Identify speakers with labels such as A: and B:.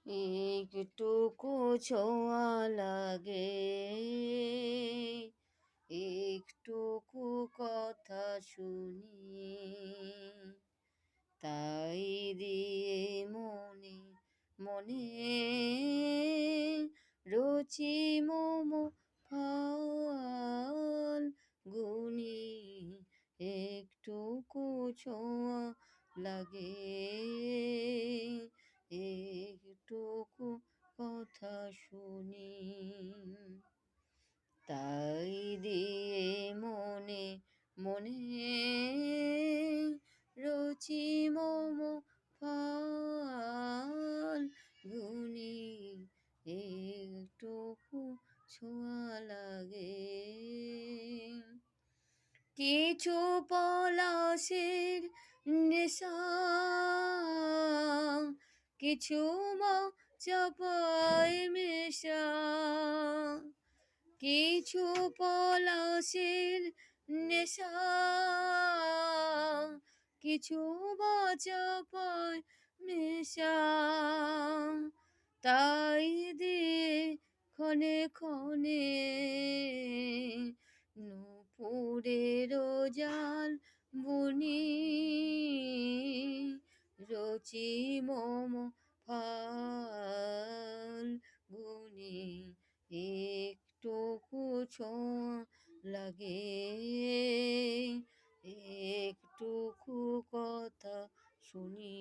A: একটুকু ছোঁয়া লাগে, একটুকু কথা শুনি, তাই দিয়ে মনে মনে রুচি মোমো ফল গুনি, একটুকু ছোঁয়া লাগে, একটুকু কথা শুনি, তাই দিয়ে মনে মনে রুচি মোমো ফল গুনি, একটুকু ছোঁয়া লাগে। কিছু পলাশের নেশা, কিছু চাপায় মেশা, কিছু পলাশের নেশা, কিছু চাপায় মেশা, তাই দিয়ে ক্ষণে ক্ষণে নূপুরের জাল বুনি, রচি মোমো ফাল গুনি, একটুকু ছোঁয়া লাগে, একটুকু কথা শুনি।